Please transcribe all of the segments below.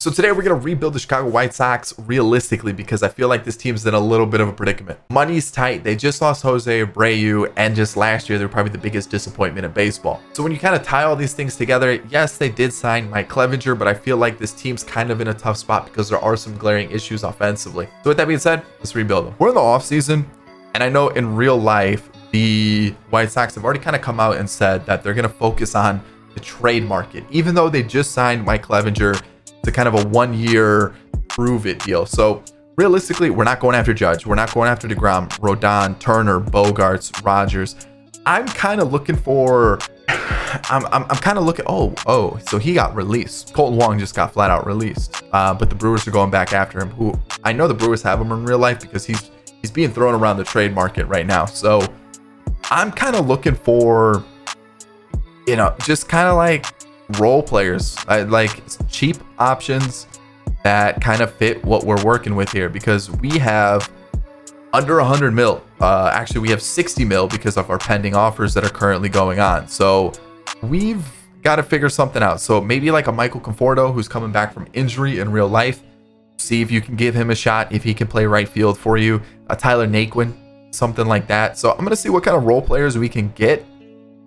So today we're going to rebuild the Chicago White Sox realistically because I feel like this team's in a little bit of a predicament. Money's tight. They just lost Jose Abreu, and just last year they were probably the biggest disappointment in baseball. So when you kind of tie all these things together, yes, they did sign Mike Clevinger, but I feel like this team's kind of in a tough spot because there are some glaring issues offensively. So with that being said, let's rebuild them. We're in the offseason, and I know in real life, the White Sox have already kind of come out and said that they're going to focus on the trade market, even though they just signed Mike Clevinger to kind of a 1-year prove it deal. So realistically, we're not going after Judge. We're not going after DeGrom, Rodon, Turner, Bogarts, Rogers. I'm kind of looking for, I'm kind of looking, so he got released. Colton Wong just got flat out released. But the Brewers are going back after him, who I know the Brewers have him in real life because he's being thrown around the trade market right now. So I'm kind of looking for, just kind of like role players, like cheap options that kind of fit what we're working with here, because we have under 100 mil. Actually, we have 60 mil because of our pending offers that are currently going on. So we've got to figure something out. So maybe like a Michael Conforto who's coming back from injury in real life. See if you can give him a shot, if he can play right field for you. A Tyler Naquin, something like that. So I'm going to see what kind of role players we can get,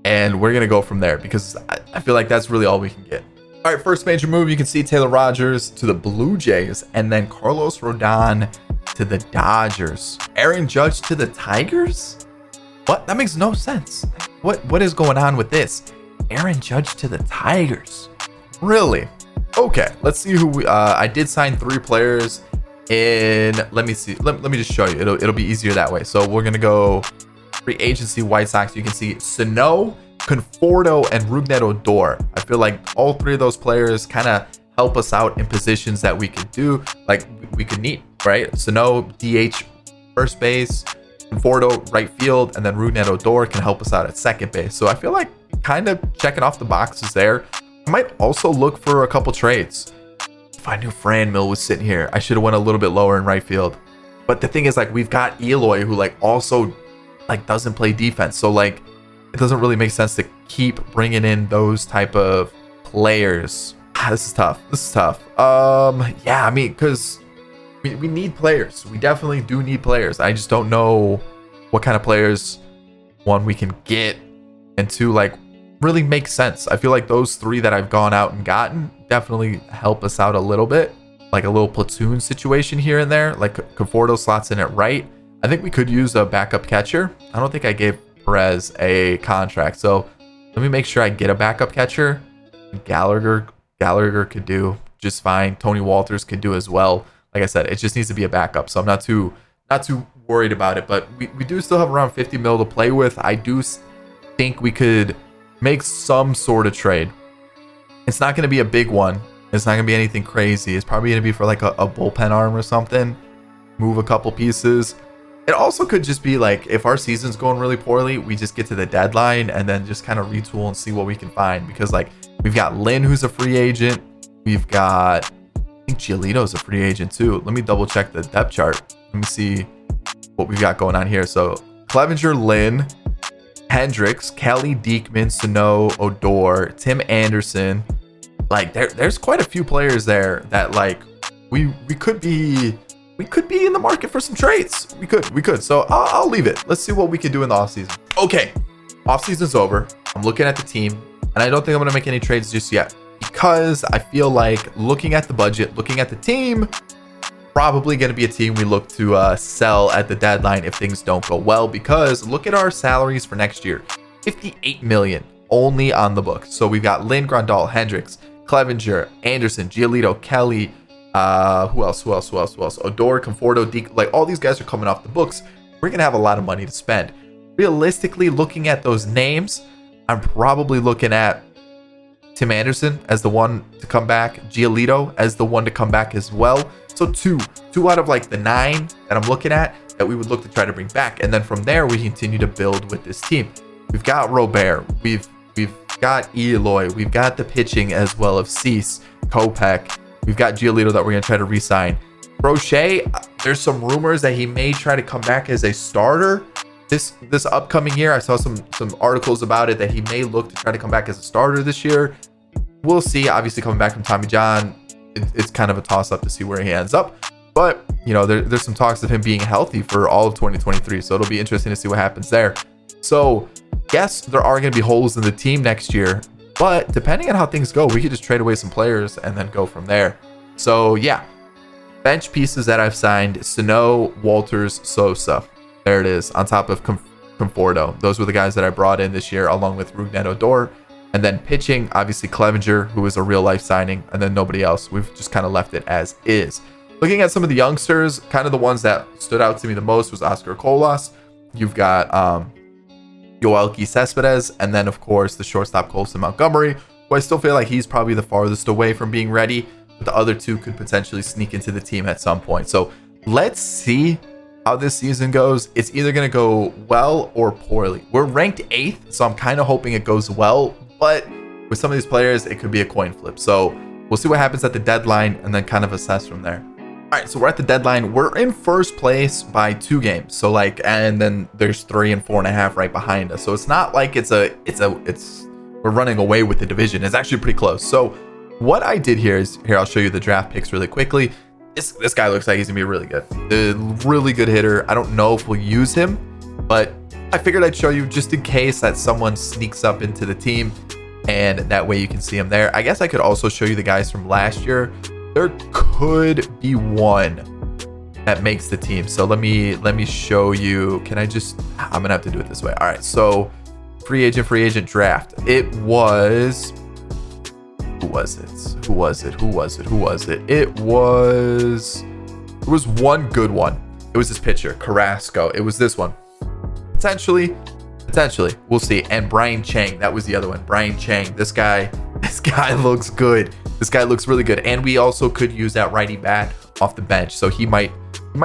and we're going to go from there because I feel like that's really all we can get. All right, first major move, you can see Taylor Rogers to the Blue Jays, and then Carlos Rodon to the Dodgers. Aaron Judge to the Tigers? What? That makes no sense. What is going on with this? Aaron Judge to the Tigers? Really? Okay, let's see who I did sign 3 players in. Let me see. Let me just show you. It'll be easier that way. So we're going to go free agency White Sox. You can see Sano, Conforto, and Rougned Odor. I feel like all 3 of those players kind of help us out in positions that we could do, like we could need, right? Sano, DH, first base, Conforto, right field, and then Rougned Odor can help us out at second base. So I feel like kind of checking off the boxes there. I might also look for a couple trades. If I knew Franmil was sitting here, I should have went a little bit lower in right field. But the thing is, like, we've got Eloy, who like also like doesn't play defense. So like, it doesn't really make sense to keep bringing in those type of players. This is tough. Yeah, I mean, because we need players. We definitely do need players. I just don't know what kind of players, one, we can get, and 2, like, really make sense. I feel like those 3 that I've gone out and gotten definitely help us out a little bit, like a little platoon situation here and there. Like Conforto slots in at right. I think we could use a backup catcher. I don't think I gave Perez a contract, so let me make sure I get a backup catcher. Gallagher could do just fine. Tony Walters could do as well. Like I said, it just needs to be a backup, so I'm not too worried about it. But we do still have around 50 mil to play with. I do think we could make some sort of trade. It's not going to be a big one. It's not going to be anything crazy. It's probably going to be for like a bullpen arm or something. Move a couple pieces. It also could just be like, if our season's going really poorly, we just get to the deadline and then just kind of retool and see what we can find. Because like, we've got Lynn, who's a free agent. We've got, I think Giolito's a free agent too. Let me double check the depth chart. Let me see what we've got going on here. So Clevinger, Lynn, Hendricks, Kelly, Diekman, Sano, Odor, Tim Anderson. Like there's quite a few players there that like we could be in the market for some trades. We could. So I'll leave it. Let's see what we can do in the offseason. Okay, offseason's over. I'm looking at the team, and I don't think I'm going to make any trades just yet because I feel like looking at the budget, looking at the team, probably going to be a team we look to sell at the deadline if things don't go well, because look at our salaries for next year. 58 million only on the books. So we've got Lynn, Grandal, Hendricks, Clevinger, Anderson, Giolito, Kelly, who else? Odor, Conforto, like all these guys are coming off the books. We're gonna have a lot of money to spend. Realistically, looking at those names, I'm probably looking at Tim Anderson as the one to come back, Giolito as the one to come back as well. So two out of like the 9 that I'm looking at that we would look to try to bring back, and then from there we continue to build with this team. We've got Robert, we've got Eloy, we've got the pitching as well of Cease, Kopech. We've got Giolito that we're going to try to re-sign. Brochet, there's some rumors that he may try to come back as a starter this upcoming year. I saw some articles about it that he may look to try to come back as a starter this year. We'll see. Obviously, coming back from Tommy John, it's kind of a toss up to see where he ends up. But, you know, there's some talks of him being healthy for all of 2023. So it'll be interesting to see what happens there. So, yes, there are going to be holes in the team next year. But depending on how things go, we could just trade away some players and then go from there. So, yeah. Bench pieces that I've signed: Sano, Walters, Sosa. There it is, on top of Conforto. Those were the guys that I brought in this year, along with Rougned Odor. And then pitching, obviously Clevenger, who is a real-life signing, and then nobody else. We've just kind of left it as is. Looking at some of the youngsters, kind of the ones that stood out to me the most was Oscar Colas. You've got Yoelqui Cespedes, and then, of course, the shortstop Colson Montgomery, who I still feel like he's probably the farthest away from being ready, but the other two could potentially sneak into the team at some point. So let's see how this season goes. It's either going to go well or poorly. We're ranked 8th, so I'm kind of hoping it goes well, but with some of these players, it could be a coin flip. So we'll see what happens at the deadline and then kind of assess from there. All right, so we're at the deadline. We're in first place by 2 games. So and then there's 3 and 4.5 right behind us. So it's not like we're running away with the division. It's actually pretty close. So what I did here, I'll show you the draft picks really quickly. This guy looks like he's gonna be really good. A really good hitter. I don't know if we'll use him, but I figured I'd show you just in case that someone sneaks up into the team, and that way you can see him there. I guess I could also show you the guys from last year. There could be one that makes the team. So let me show you. I'm gonna have to do it this way. All right, so free agent draft. It was, who was it? It was one good one. It was this pitcher, Carrasco. It was this one. Potentially, we'll see. And Brian Chang, that was the other one. Brian Chang, this guy looks good. This guy looks really good. And we also could use that righty bat off the bench. So he might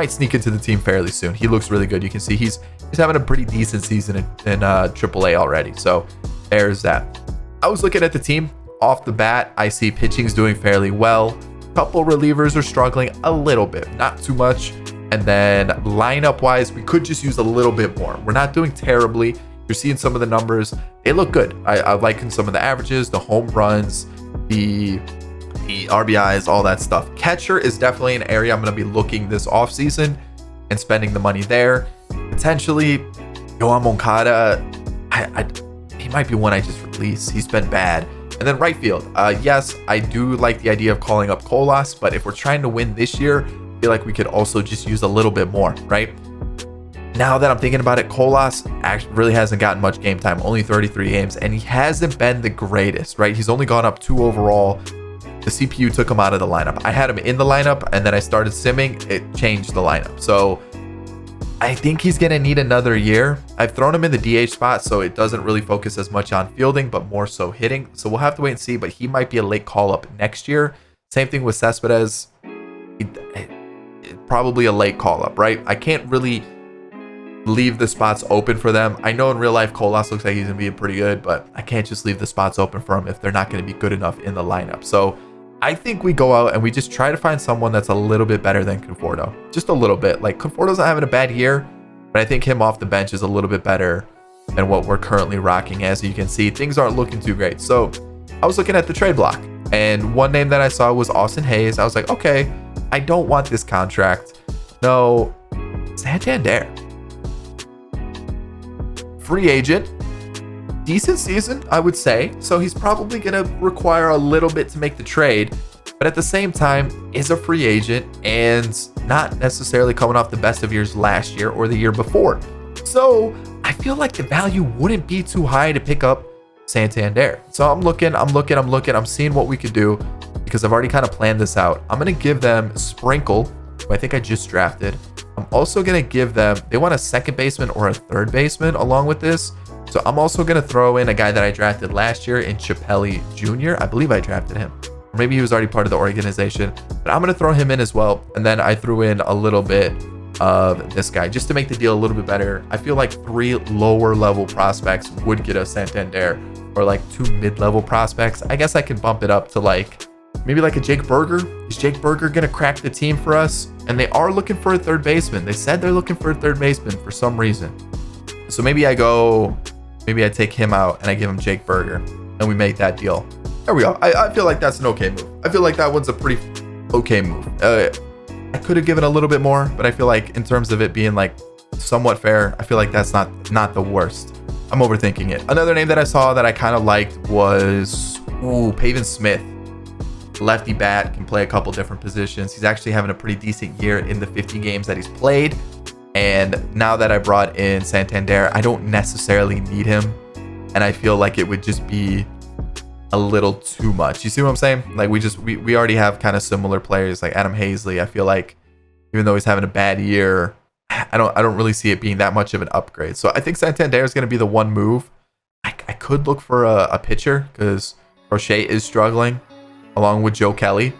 sneak into the team fairly soon. He looks really good. You can see he's having a pretty decent season in AAA already. So there's that. I was looking at the team off the bat. I see pitching's doing fairly well. Couple relievers are struggling a little bit, not too much. And then lineup wise, we could just use a little bit more. We're not doing terribly. You're seeing some of the numbers. They look good. I like some of the averages, the home runs, the RBIs, all that stuff. Catcher is definitely an area I'm going to be looking this offseason and spending the money there. Potentially, Yoan Moncada, he might be one I just release. He's been bad. And then right field. Yes, I do like the idea of calling up Colas, but if we're trying to win this year, I feel like we could also just use a little bit more, right? Now that I'm thinking about it, Colas actually really hasn't gotten much game time, only 33 games, and he hasn't been the greatest, right? He's only gone up 2 overall. The CPU took him out of the lineup. I had him in the lineup, and then I started simming. It changed the lineup. So I think he's going to need another year. I've thrown him in the DH spot, so it doesn't really focus as much on fielding, but more so hitting. So we'll have to wait and see, but he might be a late call-up next year. Same thing with Cespedes. Probably a late call-up, right? I can't really leave the spots open for them. I know in real life, Colas looks like he's going to be pretty good, but I can't just leave the spots open for him if they're not going to be good enough in the lineup. So I think we go out and we just try to find someone that's a little bit better than Conforto. Just a little bit. Like, Conforto's not having a bad year, but I think him off the bench is a little bit better than what we're currently rocking. As you can see, things aren't looking too great. So I was looking at the trade block, and one name that I saw was Austin Hayes. I was like, okay, I don't want this contract. No, Santander. Free agent. Decent season, I would say. So he's probably going to require a little bit to make the trade, but at the same time is a free agent and not necessarily coming off the best of years last year or the year before. So I feel like the value wouldn't be too high to pick up Santander. So I'm looking, I'm seeing what we could do because I've already kind of planned this out. I'm going to give them Sprinkle, who I think I just drafted. I'm also going to give them, they want a second baseman or a third baseman along with this. So I'm also going to throw in a guy that I drafted last year in Chappelli Jr. I believe I drafted him. Or maybe he was already part of the organization. But I'm going to throw him in as well. And then I threw in a little bit of this guy just to make the deal a little bit better. I feel like 3 lower level prospects would get us Santander, or like 2 mid-level prospects. I guess I can bump it up to maybe like a Jake Berger. Is Jake Berger going to crack the team for us? And they are looking for a third baseman. They said they're looking for a third baseman for some reason. So maybe I take him out and I give him Jake Berger and we make that deal. There we go. I feel like that's an okay move. I feel like that one's a pretty okay move. I could have given a little bit more, but I feel like in terms of it being like somewhat fair, I feel like that's not the worst. I'm overthinking it. Another name that I saw that I kind of liked was Pavin Smith. Lefty bat, can play a couple different positions. He's actually having a pretty decent year in the 50 games that he's played. And now that I brought in Santander, I don't necessarily need him. And I feel like it would just be a little too much. You see what I'm saying? Like we already have kind of similar players like Adam Hazley. I feel like even though he's having a bad year, I don't really see it being that much of an upgrade. So I think Santander is going to be the one move. I could look for a pitcher because Crochet is struggling along with Joe Kelly.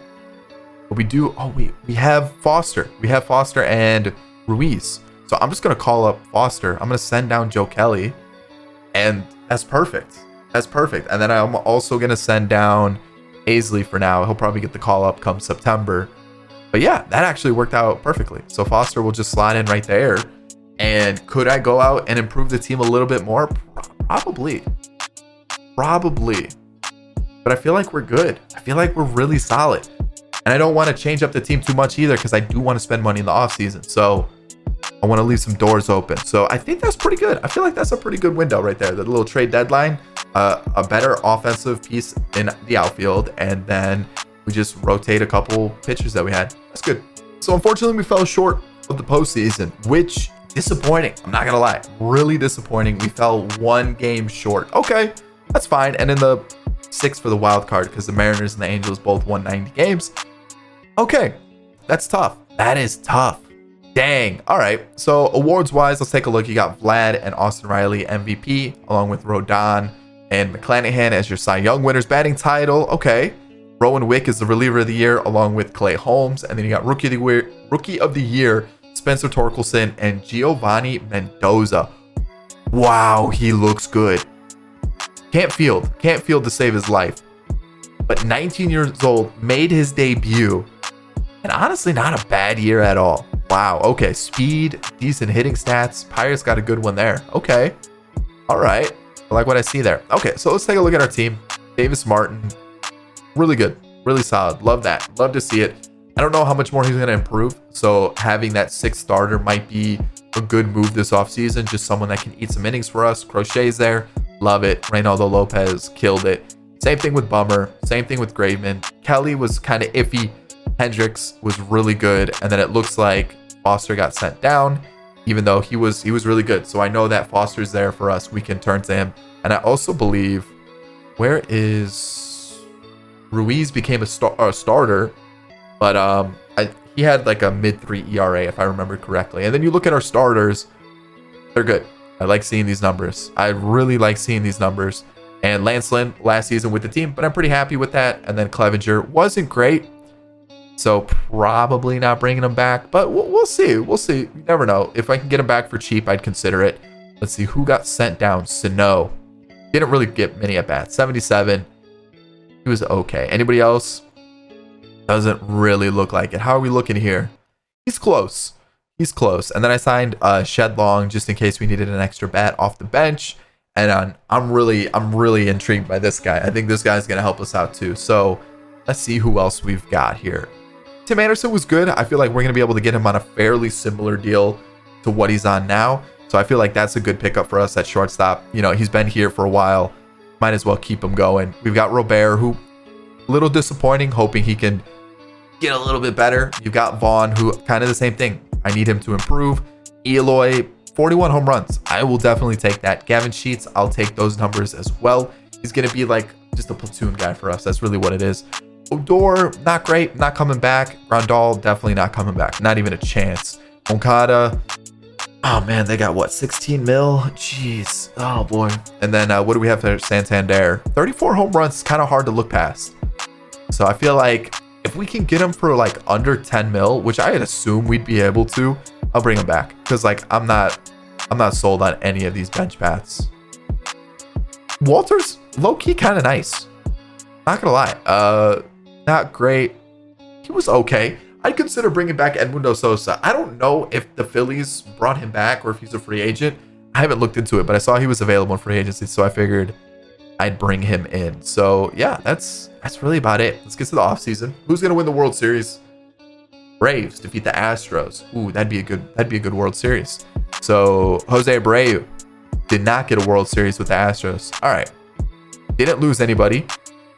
But we have Foster. We have Foster and Ruiz. So I'm just going to call up Foster. I'm going to send down Joe Kelly. And that's perfect. That's perfect. And then I'm also going to send down Hazley for now. He'll probably get the call up come September. But yeah, that actually worked out perfectly. So Foster will just slide in right there. And could I go out and improve the team a little bit more? Probably. But I feel like we're good. I feel like we're really solid. And I don't want to change up the team too much either because I do want to spend money in the offseason. So I want to leave some doors open. So I think that's pretty good. I feel like that's a pretty good window right there. The little trade deadline, a better offensive piece in the outfield, and then we just rotate a couple pitchers that we had. That's good. So unfortunately, we fell short of the postseason, which disappointing. I'm not gonna lie, really disappointing. We fell one game short. Okay, that's fine. And in the 6 for the wild card because the Mariners and the Angels both won 90 games. Okay, that's tough. That is tough. Dang. All right. So awards wise, let's take a look. You got Vlad and Austin Riley MVP, along with Rodon and McClanahan as your Cy Young winners. Batting title. Okay. Rowan Wick is the reliever of the year, along with Clay Holmes. And then you got rookie of the year, Spencer Torkelson and Giovanni Mendoza. Wow, he looks good. Can't field to save his life. But 19 years old, made his debut. And honestly, not a bad year at all. Wow. Okay. Speed, decent hitting stats. Pirates got a good one there. Okay. All right. I like what I see there. Okay. So let's take a look at our team. Davis Martin. Really good. Really solid. Love that. Love to see it. I don't know how much more he's going to improve. So having that 6th starter might be a good move this offseason. Just someone that can eat some innings for us. Crochet's there. Love it. Reynaldo Lopez killed it. Same thing with Bummer. Same thing with Graveman. Kelly was kind of iffy. Hendricks was really good, and then it looks like Foster got sent down, even though he was really good. So I know that Foster's there for us. We can turn to him, and I also believe where is Ruiz became a starter, but he had like a mid-3 ERA if I remember correctly. And then you look at our starters, they're good. I like seeing these numbers. I really like seeing these numbers. And Lance Lynn last season with the team, but I'm pretty happy with that. And then Clevenger wasn't great. So probably not bringing him back, but we'll see. We'll see. You never know. If I can get him back for cheap, I'd consider it. Let's see who got sent down. Sano. Didn't really get many at bats. 77. He was okay. Anybody else? Doesn't really look like it. How are we looking here? He's close. He's close. And then I signed Shed Long just in case we needed an extra bat off the bench. And I'm really intrigued by this guy. I think this guy's gonna help us out too. So let's see who else we've got here. Tim Anderson was good. I feel like we're going to be able to get him on a fairly similar deal to what he's on now. So I feel like that's a good pickup for us at shortstop. You know, he's been here for a while. Might as well keep him going. We've got Robert, who a little disappointing, hoping he can get a little bit better. You've got Vaughn, who kind of the same thing. I need him to improve. Eloy, 41 home runs. I will definitely take that. Gavin Sheets, I'll take those numbers as well. He's going to be like just a platoon guy for us. That's really what it is. Odor, not great, not coming back. Rondal, definitely not coming back. Not even a chance. Moncada, oh man, they got what, 16 mil? Jeez, oh boy. And then what do we have for Santander? 34 home runs, kind of hard to look past. So I feel like if we can get him for like under 10 mil, which I had assumed we'd be able to, I'll bring him back. Because like I'm not sold on any of these bench bats. Walters, low-key kind of nice. Not gonna lie. Not great. He was okay. I'd consider bringing back Edmundo Sosa. I don't know if the Phillies brought him back or if he's a free agent. I haven't looked into it, but I saw he was available in free agency, so I figured I'd bring him in. So yeah, that's really about it. Let's get to the offseason. Who's gonna win the World Series? Braves defeat the Astros. Ooh, that'd be a good World Series. So Jose Abreu did not get a World Series with the Astros. All right, didn't lose anybody.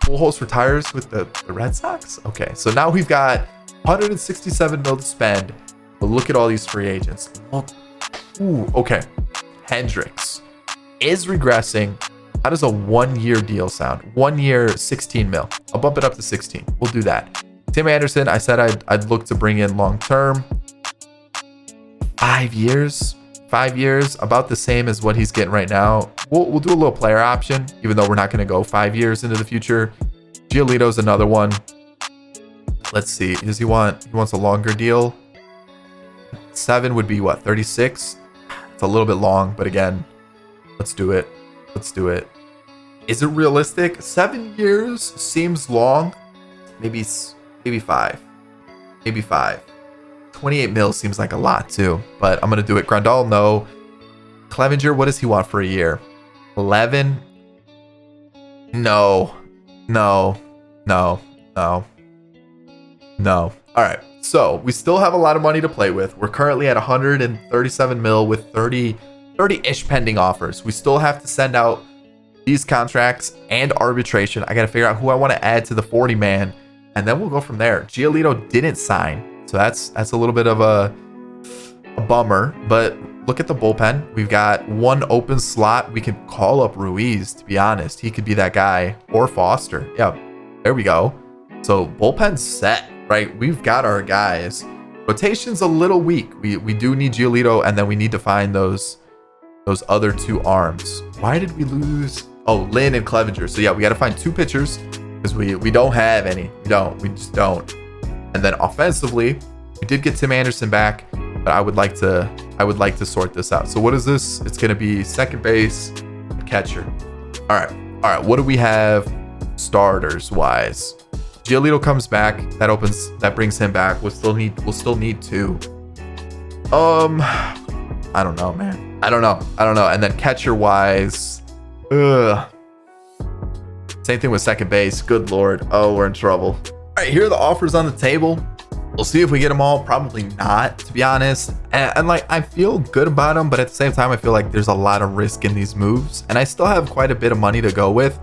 Pujols retires with the Red Sox. Okay, so now we've got 167 mil to spend. But look at all these free agents. Look. Ooh, okay. Hendricks is regressing. How does a 1 year deal sound? 1 year, 16 mil. I'll bump it up to 16. We'll do that. Tim Anderson, I said I'd look to bring in long term. 5 years. 5 years, about the same as what he's getting right now. We'll do a little player option, even though we're not going to go 5 years into the future. Giolito's another one. Let's see. He wants a longer deal. 7 would be what, 36? It's a little bit long, but again, let's do it. Let's do it. Is it realistic? 7 years seems long. Maybe 5. Maybe 5. 28 mil seems like a lot too, but I'm going to do it. Grandal, no. Clevenger, what does he want for a year? 11? No. All right. So we still have a lot of money to play with. We're currently at 137 mil with 30-ish pending offers. We still have to send out these contracts and arbitration. I got to figure out who I want to add to the 40 man, and then we'll go from there. Giolito didn't sign, so that's a little bit of a bummer. But look at the bullpen. We've got one open slot. We can call up Ruiz, to be honest. He could be that guy, or Foster. Yeah, there we go. So bullpen's set, right? We've got our guys. Rotation's a little weak. We do need Giolito, and then we need to find those other two arms. Why did we lose? Oh, Lynn and Clevenger. So yeah, we got to find two pitchers because we don't have any. We just don't. And then offensively, we did get Tim Anderson back, but I would like to sort this out. So what is this? It's going to be second base, catcher. All right. What do we have starters wise? Giolito comes back. That brings him back. We'll still need two. I don't know, man. I don't know. And then catcher wise, same thing with second base. Good Lord. Oh, we're in trouble. All right, here are the offers on the table. We'll see if we get them all. Probably not, to be honest. And like, I feel good about them, but at the same time, I feel like there's a lot of risk in these moves, and I still have quite a bit of money to go with.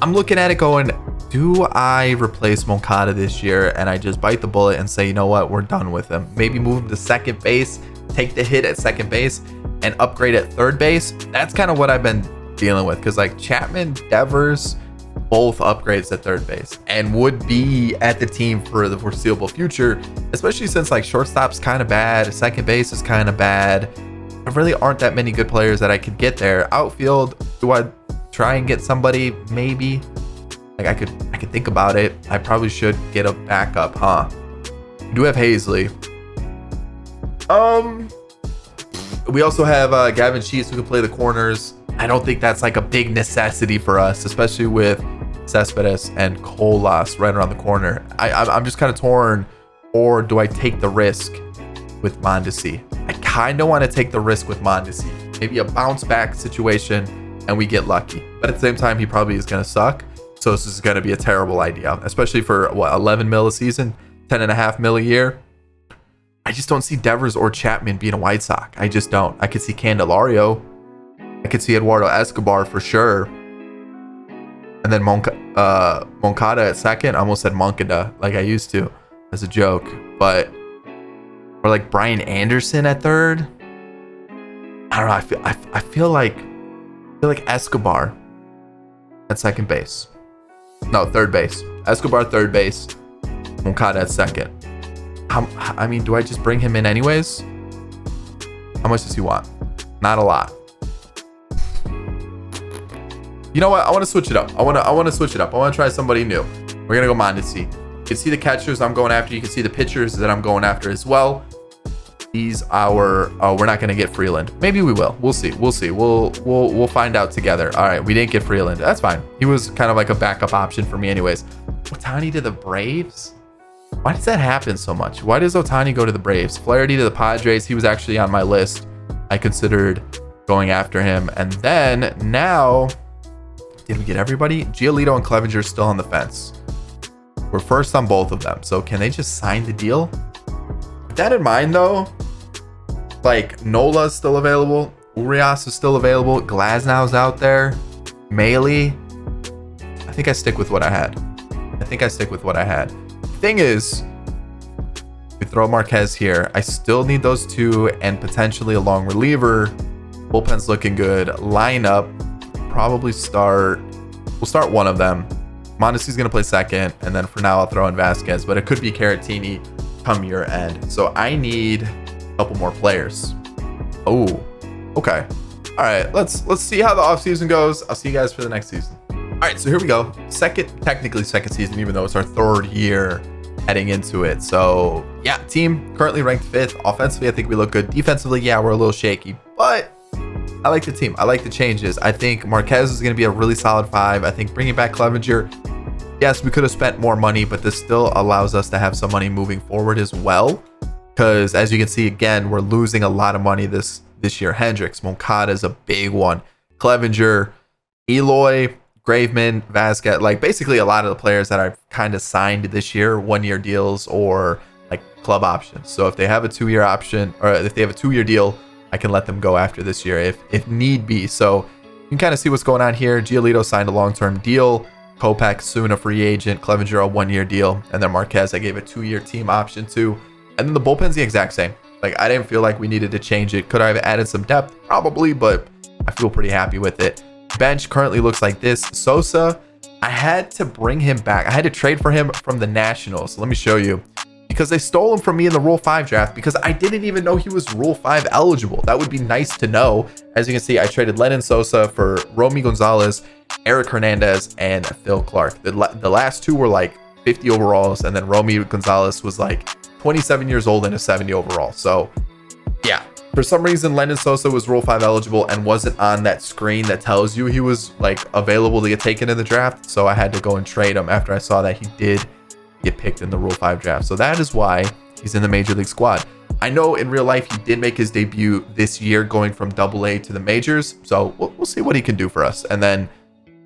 I'm looking at it going, do I replace Moncada this year and I just bite the bullet and say, you know what, we're done with him? Maybe move him to second base, take the hit at second base, and upgrade at third base. That's kind of what I've been dealing with, because like Chapman, Devers, both upgrades at third base and would be at the team for the foreseeable future, especially since like shortstop's kind of bad, second base is kind of bad. There really aren't that many good players that I could get there. Outfield, do I try and get somebody? Maybe. Like I could think about it. I probably should get a backup, huh? We do have Hazley. We also have Gavin Sheets who can play the corners. I don't think that's like a big necessity for us, especially with Cespedes and Colas right around the corner. I'm just kind of torn. Or do I take the risk with Mondesi? I kind of want to take the risk with Mondesi. Maybe a bounce back situation and we get lucky. But at the same time, he probably is going to suck. So this is going to be a terrible idea, especially for what, 11 mil a season, 10.5 mil a year. I just don't see Devers or Chapman being a White Sox. I just don't. I could see Candelario. I could see Eduardo Escobar for sure. And then Moncada at second. I almost said Moncada like I used to as a joke. But, or like Brian Anderson at third. I don't know. I feel like Escobar at second base. No, third base. Escobar third base. Moncada at second. I mean, do I just bring him in anyways? How much does he want? Not a lot. You know what? I want to switch it up. I want to switch it up. I want to try somebody new. We're gonna go Mondesi. You can see the catchers I'm going after. You can see the pitchers that I'm going after as well. These we're not gonna get Freeland. Maybe we will. We'll see. We'll find out together. All right, we didn't get Freeland. That's fine. He was kind of like a backup option for me anyways. Ohtani to the Braves? Why does that happen so much? Why does Ohtani go to the Braves? Flaherty to the Padres. He was actually on my list. I considered going after him. And then now Did we get everybody? Giolito and Clevenger still on the fence. We're first on both of them. So can they just sign the deal? With that in mind, though, like Nola's still available. Urias is still available. Glasnow's out there. Maley. I think I stick with what I had. Thing is, we throw Marquez here. I still need those two and potentially a long reliever. Bullpen's looking good. Lineup, probably start. We'll start one of them. Mondesi's going to play second, and then for now I'll throw in Vasquez, but it could be Caratini come year end. So I need a couple more players. Oh, okay. All right, let's see how the offseason goes. I'll see you guys for the next season. All right, so here we go. Technically second season, even though it's our third year heading into it. So yeah, team currently ranked 5th. Offensively, I think we look good. Defensively, yeah, we're a little shaky, but I like the team. I like the changes. I think Marquez is going to be a really solid 5. I think bringing back Clevenger, yes, we could have spent more money, but this still allows us to have some money moving forward as well. Because as you can see, again, we're losing a lot of money this year. Hendricks, Moncada is a big one. Clevenger, Eloy, Graveman, Vasquez, like basically a lot of the players that I've kind of signed this year, 1-year deals or like club options. So if they have a 2-year option, or if they have a 2-year deal, I can let them go after this year if need be. So you can kind of see what's going on here. Giolito signed a long-term deal. Kopech soon a free agent. Clevenger a 1-year deal. And then Marquez, I gave a 2-year team option to. And then the bullpen's the exact same. Like, I didn't feel like we needed to change it. Could I have added some depth? Probably, but I feel pretty happy with it. Bench currently looks like this. Sosa, I had to bring him back. I had to trade for him from the Nationals. Let me show you. Because they stole him from me in the Rule 5 draft because I didn't even know he was Rule 5 eligible. That would be nice to know. As you can see, I traded Lenyn Sosa for Romy Gonzalez, Eric Hernandez, and Phil Clark. The last two were like 50 overalls, and then Romy Gonzalez was like 27 years old and a 70 overall. So yeah, for some reason, Lenyn Sosa was Rule 5 eligible and wasn't on that screen that tells you he was like available to get taken in the draft. So I had to go and trade him after I saw that he did get picked in the Rule 5 draft. So that is why he's in the Major League squad. I know in real life he did make his debut this year going from AA to the majors. So we'll see what he can do for us. And then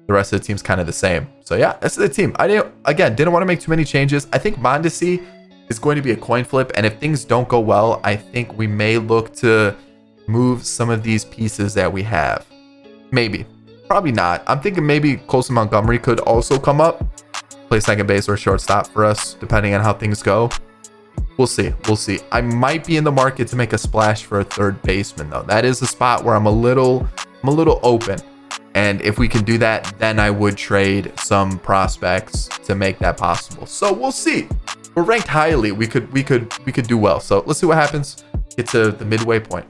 the rest of the team's kind of the same. So yeah, that's the team. I didn't want to make too many changes. I think Mondesi is going to be a coin flip. And if things don't go well, I think we may look to move some of these pieces that we have. Maybe. Probably not. I'm thinking maybe Colson Montgomery could also come up. Play second base or shortstop for us, depending on how things go. We'll see. I might be in the market to make a splash for a third baseman, though. That is a spot where I'm a little open. And if we can do that, then I would trade some prospects to make that possible. So we'll see. We're ranked highly. We could do well. So let's see what happens. Get to the midway point.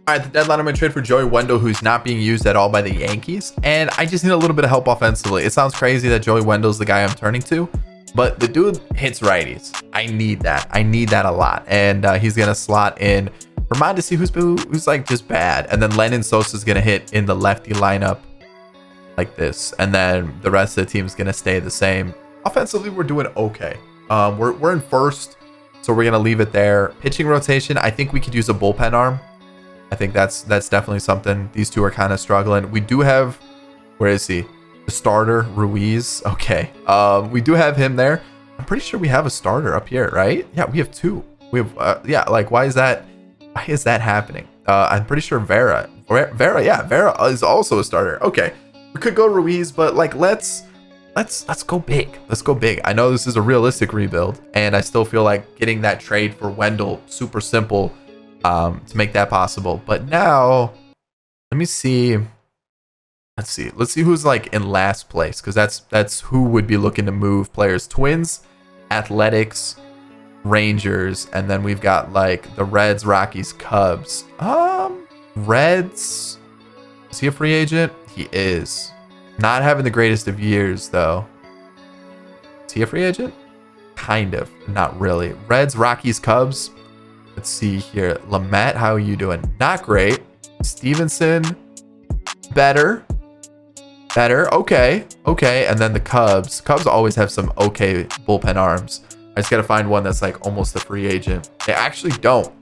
All right, the deadline, I'm going to trade for Joey Wendell, who's not being used at all by the Yankees. And I just need a little bit of help offensively. It sounds crazy that Joey Wendell's the guy I'm turning to, but the dude hits righties. I need that. a lot. And he's going to slot in for Mondesi, who's like just bad. And then Lenyn Sosa's going to hit in the lefty lineup like this. And then the rest of the team's going to stay the same. Offensively, we're doing okay. We're in first, so we're going to leave it there. Pitching rotation, I think we could use a bullpen arm. I think that's definitely something. These two are kind of struggling. We do have, where is he? The starter, Ruiz. Okay. We do have him there. I'm pretty sure we have a starter up here, right? Yeah, we have 2. We have, yeah, like, why is that happening? I'm pretty sure Vera is also a starter. Okay. We could go Ruiz, but like, let's go big. Let's go big. I know this is a realistic rebuild, and I still feel like getting that trade for Wendell, super simple, to make that possible. But now let me see. Let's see who's like in last place, because that's who would be looking to move players. Twins, Athletics, Rangers, and then we've got like the Reds, Rockies, Cubs. Reds, is he a free agent? He is. Not having the greatest of years though. Is he a free agent? Kind of, not really. Reds, Rockies, Cubs. Let's see here. Lamet, how are you doing? Not great. Stevenson, better. Okay. And then the Cubs. Cubs always have some okay bullpen arms. I just got to find one that's like almost a free agent. They actually don't.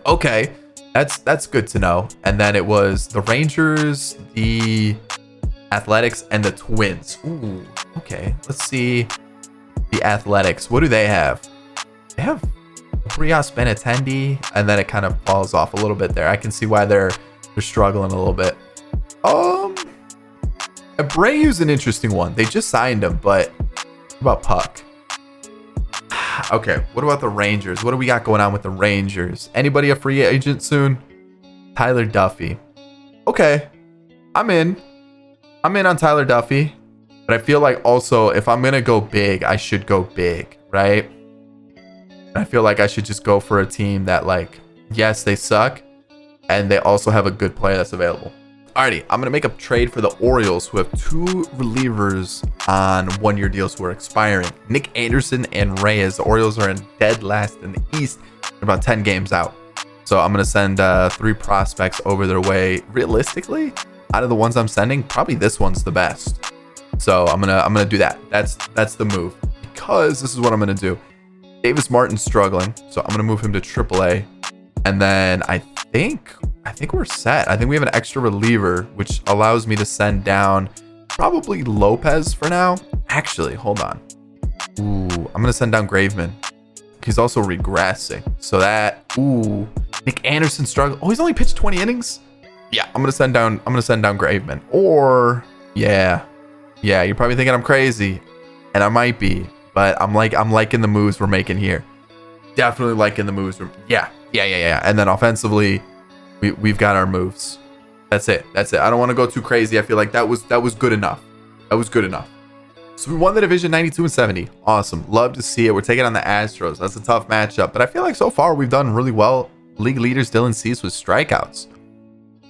Okay. That's good to know. And then it was the Rangers, the Athletics, and the Twins. Ooh, okay. Let's see the Athletics. What do they have? They have Brios Benintendi, and then it kind of falls off a little bit there. I can see why they're struggling a little bit. Abreu's an interesting one. They just signed him, but what about Puck? Okay, what about the Rangers? What do we got going on with the Rangers? Anybody a free agent soon? Tyler Duffy. Okay, I'm in on Tyler Duffy, but I feel like also if I'm gonna go big, I should go big, right? I feel like I should just go for a team that, like, yes, they suck, and they also have a good player that's available. Alrighty, I'm going to make a trade for the Orioles, who have 2 relievers on 1-year deals who are expiring. Nick Anderson and Reyes. The Orioles are in dead last in the East. They're about 10 games out. So I'm going to send 3 prospects over their way. Realistically, out of the ones I'm sending, probably this one's the best. So I'm gonna do that. That's the move, because this is what I'm going to do. Davis Martin's struggling, so I'm going to move him to AAA. And then I think we're set. I think we have an extra reliever, which allows me to send down probably Lopez for now. Actually, hold on. Ooh, I'm going to send down Graveman. He's also regressing. So that, ooh, Nick Anderson struggling. Oh, he's only pitched 20 innings? Yeah, I'm going to send down Graveman. Or, yeah, you're probably thinking I'm crazy, and I might be. But I'm liking the moves we're making here. Definitely liking the moves. Yeah. And then offensively, we've got our moves. That's it. I don't want to go too crazy. I feel like that was good enough. So we won the division 92-70. Awesome. Love to see it. We're taking on the Astros. That's a tough matchup. But I feel like so far we've done really well. League leaders Dylan Cease with strikeouts.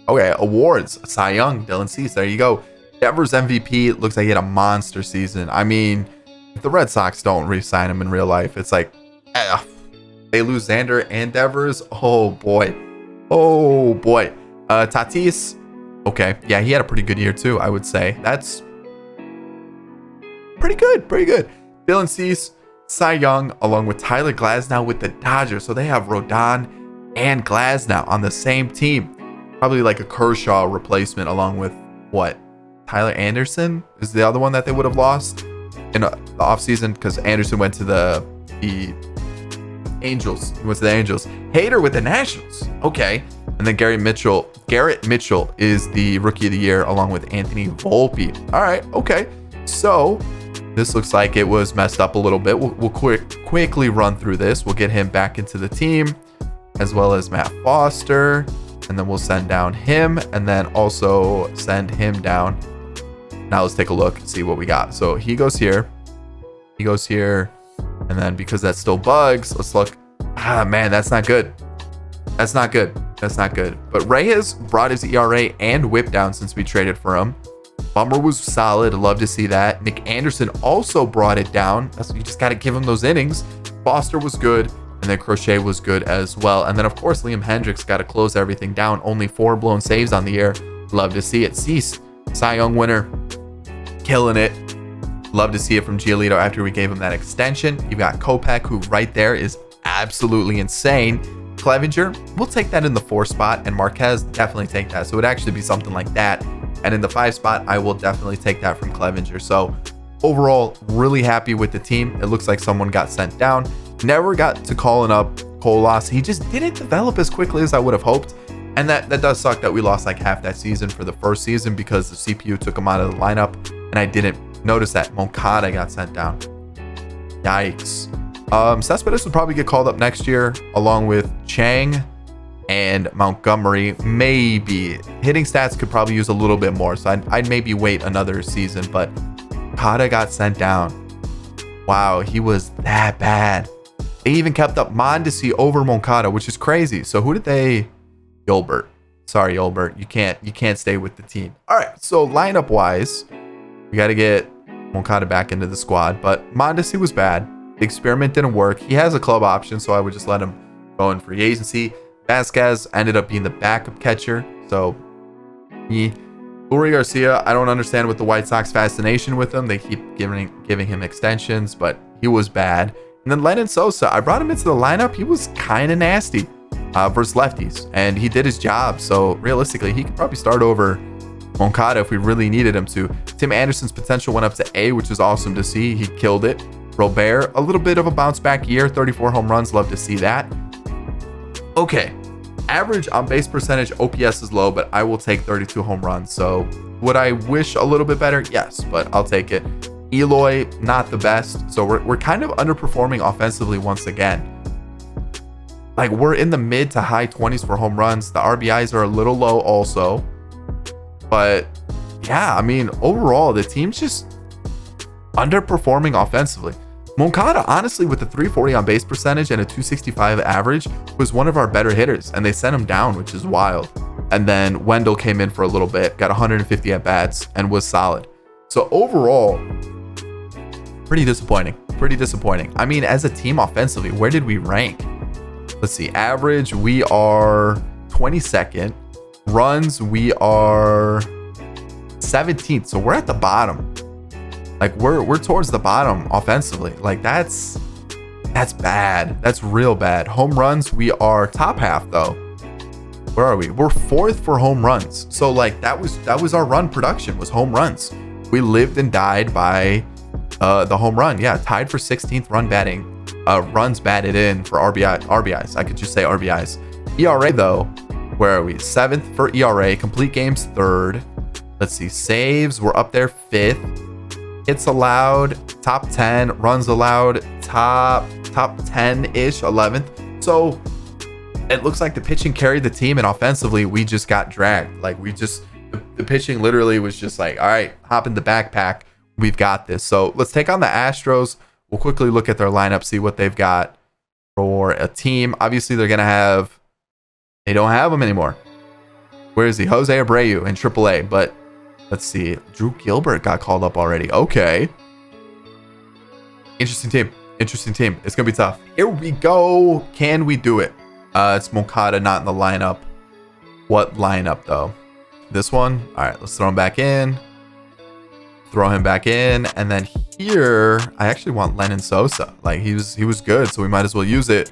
Okay, awards. Cy Young, Dylan Cease. There you go. Devers MVP. Looks like he had a monster season. I mean, if the Red Sox don't re-sign him in real life, it's like, they lose Xander and Devers. Oh boy. Tatis. Okay, yeah, he had a pretty good year too, I would say. That's pretty good. Dylan Cease, Cy Young, along with Tyler Glasnow with the Dodgers. So they have Rodon and Glasnow on the same team. Probably like a Kershaw replacement, along with what? Tyler Anderson is the other one that they would have lost in the offseason, because Anderson went to the Angels. He went to the Angels. Hader with the Nationals. Okay. And then Garrett Mitchell is the Rookie of the Year, along with Anthony Volpe. All right. Okay. So this looks like it was messed up a little bit. We'll quickly run through this. We'll get him back into the team, as well as Matt Foster. And then we'll send down him, and then also send him down. Now let's take a look and see what we got. So he goes here. And then because that still bugs, let's look. Man, that's not good. But Reyes brought his ERA and whip down since we traded for him. Bummer was solid. Love to see that. Nick Anderson also brought it down. You just got to give him those innings. Foster was good. And then Crochet was good as well. And then, of course, Liam Hendricks got to close everything down. Only 4 blown saves on the year. Love to see it. Cease, Cy Young winner. Killing it. Love to see it from Giolito after we gave him that extension. You've got Kopech, who right there is absolutely insane. Clevenger, we'll take that in the 4 spot. And Marquez, definitely take that. So it would actually be something like that. And in the 5 spot, I will definitely take that from Clevenger. So overall, really happy with the team. It looks like someone got sent down. Never got to calling up Colas. He just didn't develop as quickly as I would have hoped. And that does suck that we lost like half that season for the first season, because the CPU took him out of the lineup. And I didn't notice that Moncada got sent down. Yikes. Cespedes would probably get called up next year, along with Chang and Montgomery. Maybe. Hitting stats could probably use a little bit more. So I'd maybe wait another season. But Moncada got sent down. Wow, he was that bad. They even kept up Mondesi over Moncada, which is crazy. So who did they? Yolbert. Sorry, Yolbert. You can't stay with the team. All right. So lineup wise, we got to get Moncada back into the squad. But Mondesi was bad. The experiment didn't work. He has a club option, so I would just let him go in free agency. Vasquez ended up being the backup catcher. So Uri Garcia, I don't understand what the White Sox fascination with him. They keep giving him extensions, but he was bad. And then Lennon Sosa, I brought him into the lineup. He was kind of nasty versus lefties, and he did his job. So realistically, he could probably start over Moncada if we really needed him to. Tim Anderson's potential went up to A, which is awesome to see. He killed it. Robert, a little bit of a bounce back year, 34 home runs. Love to see that. Okay. Average on base percentage, OPS is low, but I will take 32 home runs. So would I wish a little bit better? Yes, but I'll take it. Eloy, not the best. So we're kind of underperforming offensively once again. Like, we're in the mid to high 20s for home runs. The RBIs are a little low also. But yeah, I mean, overall, the team's just underperforming offensively. Moncada, honestly, with the 340 on base percentage and a 265 average, was one of our better hitters, and they sent him down, which is wild. And then Wendell came in for a little bit, got 150 at bats, and was solid. So overall, pretty disappointing. Pretty disappointing. I mean, as a team offensively, where did we rank? Let's see. Average, we are 22nd. Runs, we are 17th. So we're at the bottom. Like, we're towards the bottom offensively. Like, that's bad. That's real bad. Home runs, we are top half though. Where are we? We're 4th for home runs. So like, that was our run production, was home runs. We lived and died by the home run. Yeah, tied for 16th run batting. Runs batted in for RBIs. I could just say RBIs. ERA though, where are we? 7th for ERA. Complete games 3rd. Let's see. Saves, we're up there 5th. Hits allowed, top 10. Runs allowed, top 10-ish, 11th. So it looks like the pitching carried the team, and offensively we just got dragged. Like, the pitching literally was just like, all right, hop in the backpack. We've got this. So let's take on the Astros. We'll quickly look at their lineup, see what they've got for a team. Obviously, they don't have him anymore. Where is he? Jose Abreu in AAA. But let's see. Drew Gilbert got called up already. Okay. Interesting team. Interesting team. It's going to be tough. Here we go. Can we do it? It's Moncada not in the lineup. What lineup, though? This one? All right, let's throw him back in. Throw him back in. And then here, I actually want Lennon Sosa. Like, he was good, so we might as well use it.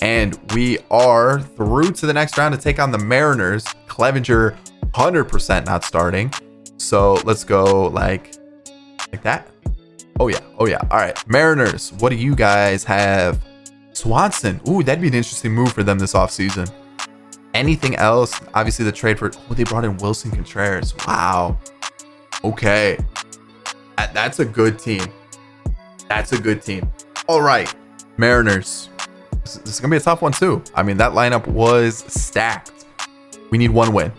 And we are through to the next round to take on the Mariners. Clevenger, 100% not starting. So let's go like that. Oh yeah. All right, Mariners, what do you guys have? Swanson. Ooh, that'd be an interesting move for them this offseason. Anything else? Obviously the trade for, they brought in Wilson Contreras. Wow. Okay. That's a good team. That's a good team. All right, Mariners. This is going to be a tough one too. I mean, that lineup was stacked. We need one win.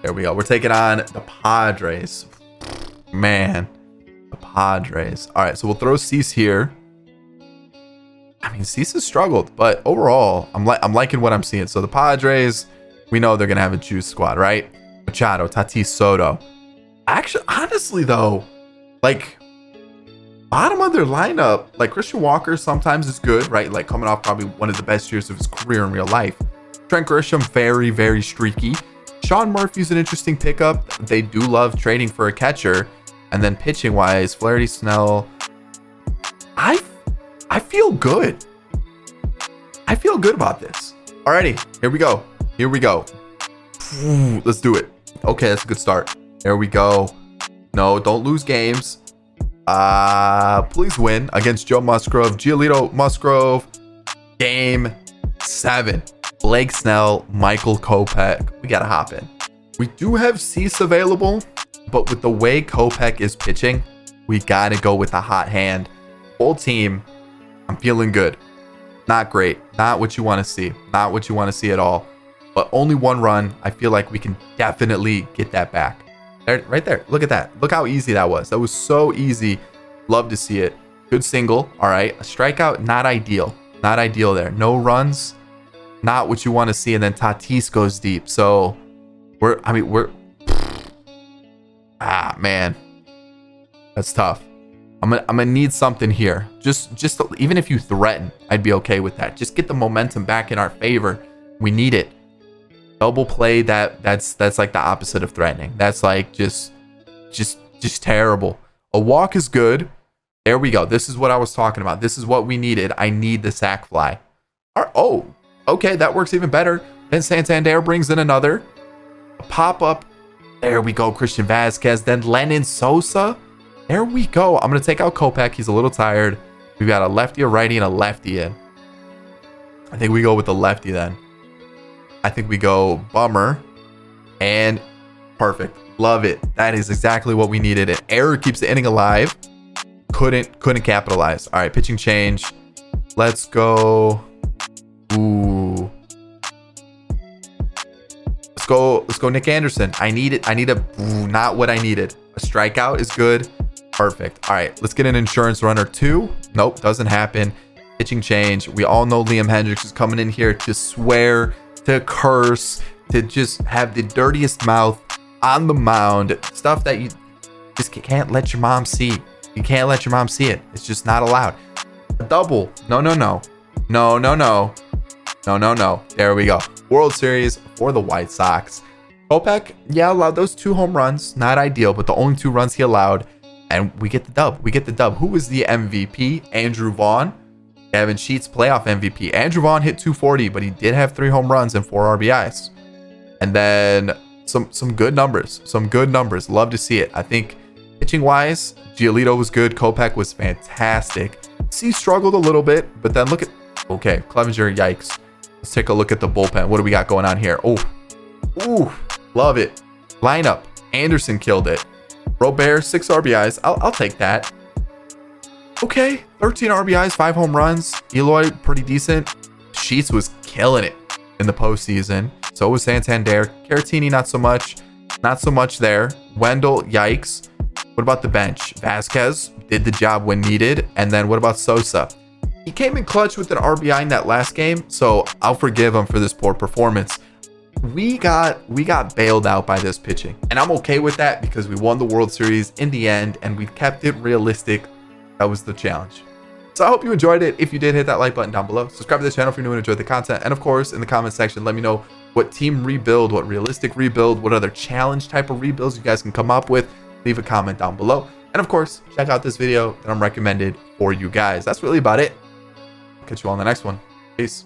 There we go. We're taking on the Padres. Man, the Padres. All right, so we'll throw Cease here. I mean, Cease has struggled, but overall, I'm liking what I'm seeing. So the Padres, we know they're going to have a juice squad, right? Machado, Tatis, Soto. Actually, honestly, though, like, bottom of their lineup, like Christian Walker sometimes is good, right? Like, coming off probably one of the best years of his career in real life. Trent Grisham, very, very streaky. Sean Murphy's an interesting pickup. They do love trading for a catcher. And then pitching wise, Flaherty, Snell. I feel good. I feel good about this. Alrighty, here we go. Here we go. Let's do it. Okay, that's a good start. There we go. No, don't lose games. Please win against Joe Musgrove. Giolito Musgrove. Game 7. Blake Snell, Michael Kopech. We gotta hop in. We do have Cease available, but with the way Kopech is pitching, we gotta go with a hot hand. Full team. I'm feeling good. Not great. Not what you want to see. Not what you want to see at all. But only one run. I feel like we can definitely get that back. There, right there. Look at that. Look how easy that was. That was so easy. Love to see it. Good single. All right. A strikeout. Not ideal. Not ideal there. No runs. Not what you want to see. And then Tatis goes deep. So man. That's tough. I'm gonna need something here. Just even if you threaten, I'd be okay with that. Just get the momentum back in our favor. We need it. Double play, that's like the opposite of threatening. That's like just terrible. A walk is good. There we go. This is what I was talking about. This is what we needed. I need the sack fly. Oh, okay, that works even better. Then Santander brings in another. A pop-up There we go. Christian Vasquez. Then Lennon Sosa. There we go. I'm going to take out Kopech. He's a little tired. We've got a lefty, a righty, and a lefty in. I think we go with the lefty then. I think we go Bummer. And perfect. Love it. That is exactly what we needed. An error keeps the inning alive. Couldn't capitalize. All right, pitching change. Let's go. Ooh. Let's go Nick Anderson. I need not what I needed. A strikeout is good. Perfect. All right, let's get an insurance runner too. Nope, doesn't happen. Pitching change. We all know Liam Hendricks is coming in here to swear, to curse, to just have the dirtiest mouth on the mound. Stuff that you just can't let your mom see. You can't let your mom see it. It's just not allowed. A double. No. There we go. World Series for the White Sox. Kopech, yeah, allowed those 2 home runs. Not ideal, but the only 2 runs he allowed. And we get the dub. Who was the MVP? Andrew Vaughn. Gavin Sheets, playoff MVP. Andrew Vaughn hit 240, but he did have 3 home runs and 4 RBIs. And then some good numbers. Love to see it. I think pitching wise, Giolito was good. Kopech was fantastic. C struggled a little bit, but then look at, okay, Clevenger, yikes. Let's take a look at the bullpen. What do we got going on here? Ooh, love it. Lineup. Anderson killed it. Robert, 6 RBIs. I'll take that. Okay, 13 RBIs, 5 home runs. Eloy, pretty decent. Sheets was killing it in the postseason. So was Santander. Caratini, not so much. Not so much there. Wendell, yikes. What about the bench? Vasquez did the job when needed. And then what about Sosa? He came in clutch with an RBI in that last game, so I'll forgive him for this poor performance. We got bailed out by this pitching, and I'm okay with that because we won the World Series in the end, and we kept it realistic. That was the challenge. So I hope you enjoyed it. If you did, hit that like button down below. Subscribe to the channel if you're new and enjoyed the content. And of course, in the comment section, let me know what team rebuild, what realistic rebuild, what other challenge type of rebuilds you guys can come up with. Leave a comment down below. And of course, check out this video that I'm recommended for you guys. That's really about it. Catch you all in the next one. Peace.